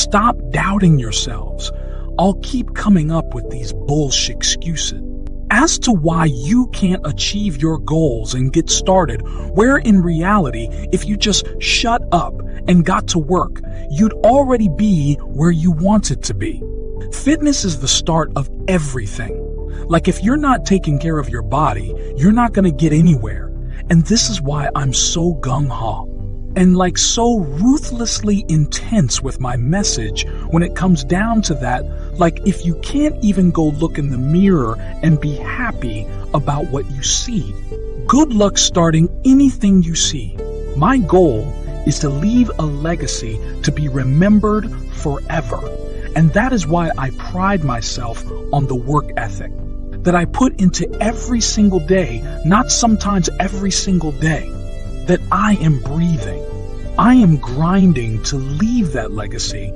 Stop doubting yourselves. I'll keep coming up with these bullshit excuses as to why you can't achieve your goals and get started, where in reality, if you just shut up and got to work, you'd already be where you wanted to be. Fitness is the start of everything. Like, if you're not taking care of your body, you're not going to get anywhere. And this is why I'm so gung-ho and so ruthlessly intense with my message when it comes down to that. If you can't even go look in the mirror and be happy about what you see, good luck starting anything you see. My goal is to leave a legacy to be remembered forever. And that is why I pride myself on the work ethic that I put into every single day, not sometimes every single day, that I am breathing. I am grinding to leave that legacy.